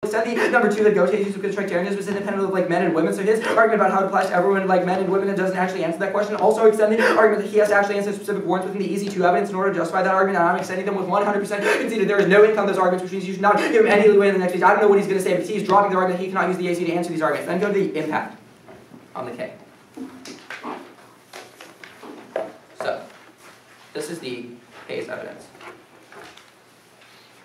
Extend the number 2 that Gautier's use of contractarianism was independent of like men and women. So his argument about how it applies to everyone like men and women and doesn't actually answer that question. Also extend the argument that he has to actually answer specific warrants within the easy 2 evidence in order to justify that argument. And I'm extending them with 100% conceded. There is no income those arguments, which means you should not give him any leeway in the next page. I don't know what he's going to say, but he's dropping the argument that he cannot use the AC to answer these arguments. Then go to the impact on the K. So this is the K's evidence.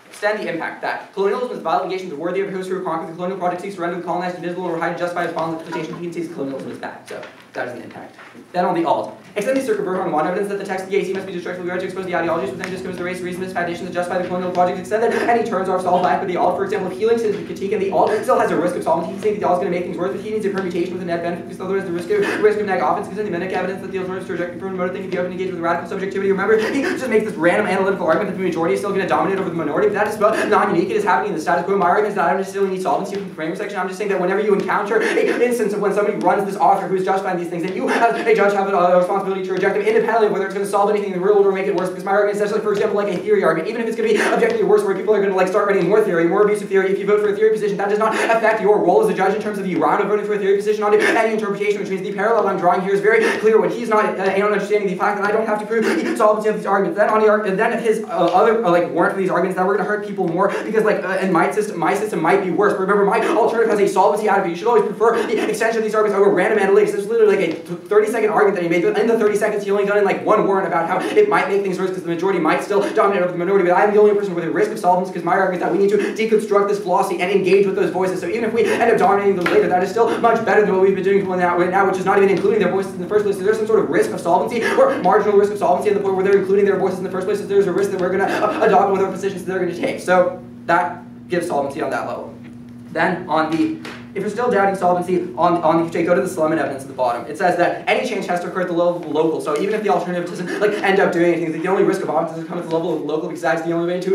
Extend the impact that colonialism is violent engagement is worthy of those who conquer. The colonial project seeks to render the colonized invisible or hide to justify its violent exploitation. He sees colonialism is bad. So that is an impact. Then on the alt. Extend the circuit on 1 evidence that the text of the AC must be destructively read to expose the ideologies within just goes the race, reason, foundations that justify the colonial project. Extend that any terms are solved back with the alt. For example, if healing says the critique and the alt still has a risk of solvency, he's saying the alt is going to make things worse, but he needs a permutation with a net benefit because otherwise the risk of neg offense because in the mimic evidence that the alternatives to reject the motive thing can be open engaged with radical subjectivity. Remember, he just makes this random analytical argument that the majority is still going to dominate over the minority, but that is non-unique. It is happening in the status quo. My argument is that I don't necessarily need solvency from the framework section. I'm just saying that whenever you encounter an instance of when somebody runs this author who is justifying these things, then you as a judge have a responsibility to reject them independently of whether it's going to solve anything in the real world or make it worse. Because my argument is essentially, for example, like a theory argument, even if it's going to be objectively worse, where people are going to like start writing more theory, more abusive theory. If you vote for a theory position, that does not affect your role as a judge in terms of the round of voting for a theory position onto any interpretation, which means the parallel I'm drawing here is very clear when he's not understanding the fact that I don't have to prove the solvency of these arguments. Then on the then his other like warrant for these arguments that we're going to hurt people more because like in my system might be worse. But remember, my alternative has a solvency out of it. You should always prefer the extension of these arguments over random analytics. This is literally like a 30-second argument that he made, but in the 30 seconds he only done in like 1 warrant about how it might make things worse because the majority might still dominate over the minority. But I'm the only person with a risk of solvency because my argument is that we need to deconstruct this philosophy and engage with those voices. So even if we end up dominating them later, that is still much better than what we've been doing right now, which is not even including their voices in the first place. So there's some sort of risk of solvency or marginal risk of solvency at the point where they're including their voices in the first place. So there's a risk that we're going to adopt whatever positions they're going to take. So that gives solvency on that level. Then on the, if you're still doubting solvency on the, go to the Solomon evidence at the bottom. It says that any change has to occur at the level of the local. So even if the alternative doesn't like end up doing anything, the only risk of offense doesn't come at the level of the local because that's the only way to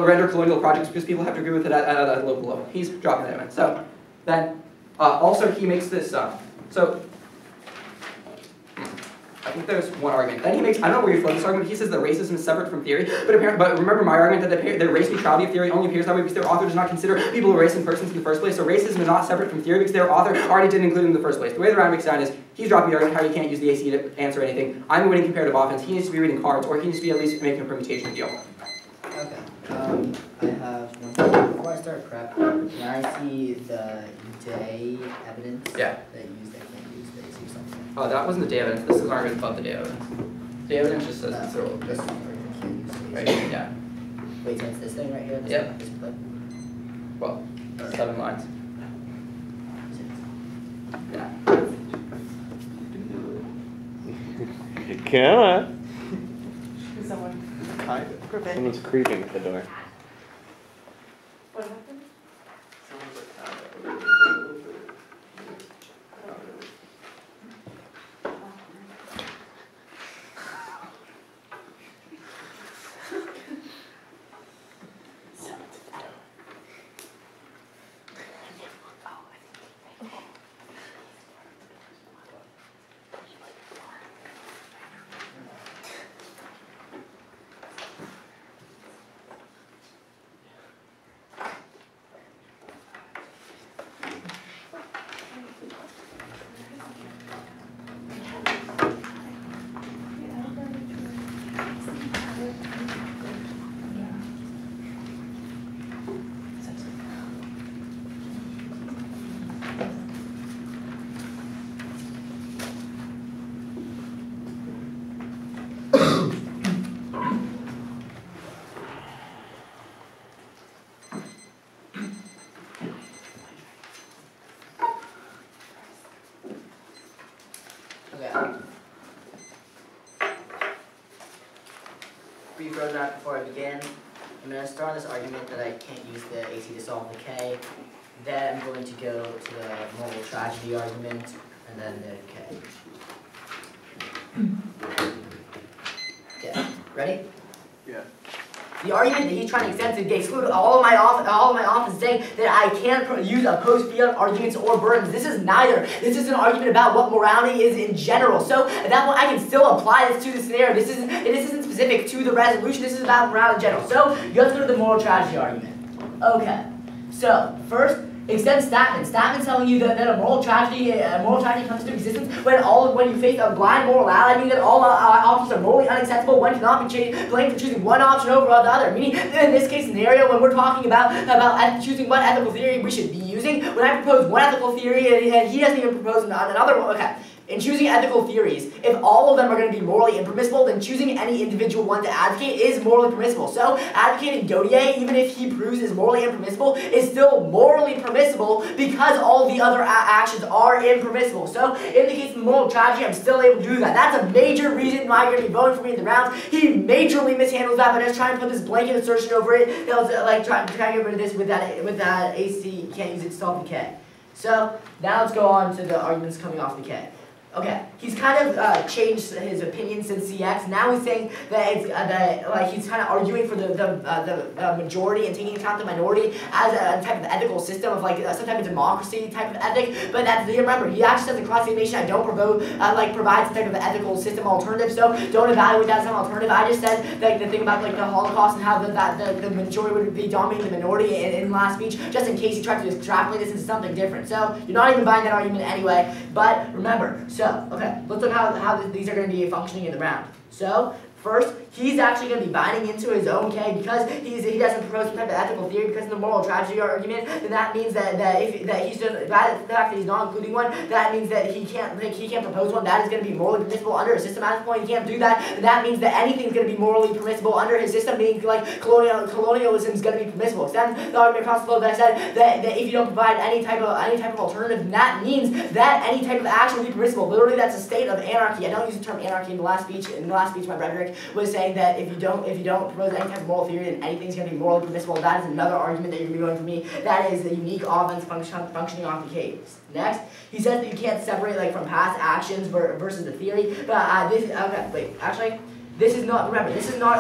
render colonial projects because people have to agree with it at a local level. He's dropping that evidence. So then also he makes this so. I think there's one argument. Then he makes, I don't know where you flow this argument, he says that racism is separate from theory, but remember my argument that the race neutrality of theory only appears that way because their author does not consider people a race and persons in the first place, so racism is not separate from theory because their author already didn't include it in the first place. The way the round makes down is, he's dropping the argument how you can't use the AC to answer anything. I'm winning comparative offense, he needs to be reading cards, or he needs to be at least making a permutation deal. Okay, I have one question. Before I start prep, can I see the day evidence that used that can't use the AC or something? Oh, that wasn't the day evidence. This is our argument about the day evidence. Day evidence just says it's a little this one can't use the AC. Right, yeah. Wait, so it's this thing right here? This Yep. This clip? Well, 7 lines. Yeah. Come on. Is someone Someone's creeping at the door. What happened? Brief roadmap before I begin. I'm going to start on this argument that I can't use the AC to solve the K. Then I'm going to go to the moral tragedy argument, and then the K. Okay, ready? Yeah. The argument that he's trying to extend to exclude all of my office saying that I can't use a post-fiat arguments or burdens. This is neither. This is an argument about what morality is in general. So at that point, I can still apply this to the scenario. This isn't specific to the resolution. This is about morality in general. So you have to go to the moral tragedy argument. Okay. So, first, extend Statman. Statman's telling you that a moral tragedy comes into existence when you face a blind moral ally, meaning that all options are morally unacceptable. One cannot be blamed for choosing one option over the other. Meaning, in this case scenario, when we're talking about choosing what ethical theory we should be using, when I propose one ethical theory and he doesn't even propose another one, okay. In choosing ethical theories, if all of them are going to be morally impermissible, then choosing any individual one to advocate is morally permissible. So, advocating Godier, even if he proves is morally impermissible, is still morally permissible because all the other actions are impermissible. So, in the case of the moral tragedy, I'm still able to do that. That's a major reason why you're going to be voting for me in the rounds. He majorly mishandles that, but just trying to put this blanket assertion over it. That was like trying to get rid of this with that AC, can't use it to solve the K. So, now let's go on to the arguments coming off the K. Okay, he's kind of changed his opinion since CX. Now he's saying that it's he's kind of arguing for the majority and taking into account the minority as a type of ethical system of some type of democracy type of ethic. But that's, remember, he actually says across the nation, I don't provide some type of ethical system alternative. So don't evaluate that as an alternative. I just said the thing about the Holocaust and how the majority would be dominating the minority in the last speech, just in case he tried to extrapolate this into something different. So you're not even buying that argument anyway. But remember, okay, let's look how these are going to be functioning in the round. So, first, he's actually going to be binding into his own K because he doesn't propose some type of ethical theory because of the moral tragedy argument. Then that means that he's just the fact that he's not including one, that means that he can't propose one. That is going to be morally permissible under a systematic point. He can't do that. And that means that anything's going to be morally permissible under his system, meaning like colonialism is going to be permissible. Extend the argument across the flow that I said that if you don't provide any type of alternative, that means that any type of action will be permissible. Literally, that's a state of anarchy. I don't use the term anarchy in the last speech. In the last speech, my rhetoric was saying that if you don't propose any type of moral theory, then anything's going to be morally permissible. That is another argument that you're going to be going for me. That is the unique offense functioning off the case. Next, he says that you can't separate from past actions versus the theory. But this is not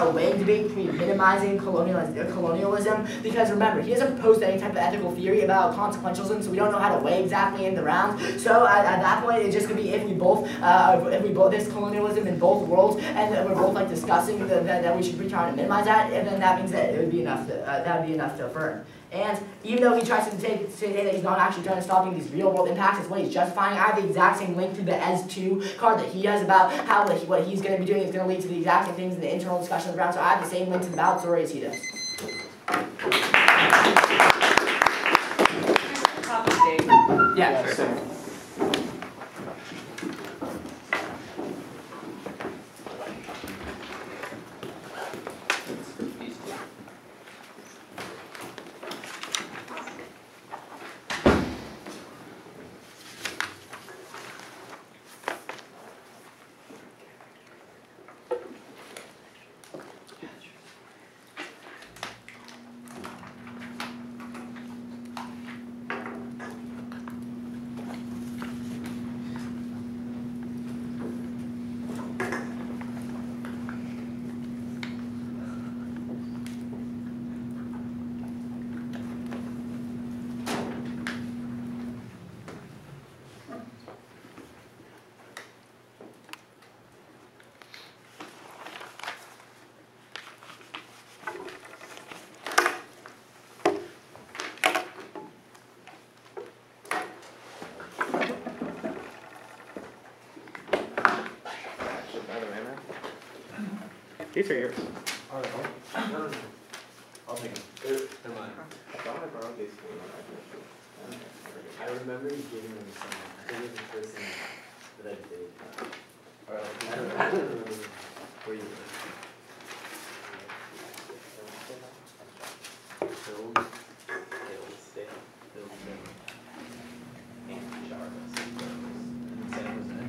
a weighing debate between minimizing colonialism, because remember, he doesn't propose any type of ethical theory about consequentialism, so we don't know how to weigh exactly in the rounds. So at that point, it's just going to be if we both there's colonialism in both worlds, and we're both discussing that we should be trying to minimize that, and then that means that it would be enough to affirm. And even though he tries to say that he's not actually trying to stop these real-world impacts, it's what he's justifying. I have the exact same link to the ES2 card that he has about how what he's going to be doing is going to lead to the exact same things in the internal discussion of the round. So I have the same link to the ballot story as he does. Yeah, sure. These are yours. Oh, no. I'll take them. They're mine. I thought I borrowed these. I remember you giving them to someone. I think it was the first thing that I did. I don't remember where you were. Filled, Pielstick, filled, and Jarvis. And Sam was in it.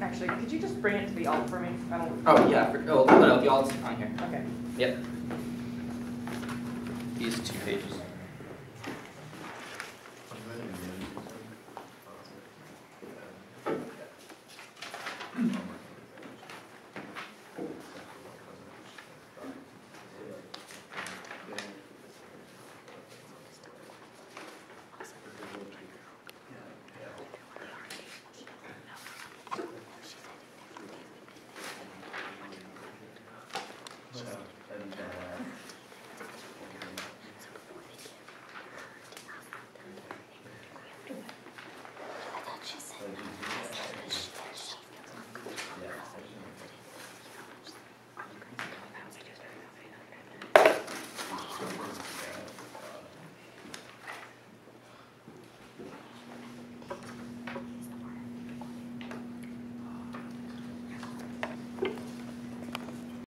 Actually, could you just bring it to the alt for me? I don't. Oh yeah. No, the alt's on here. Okay. Yep. These 2 pages.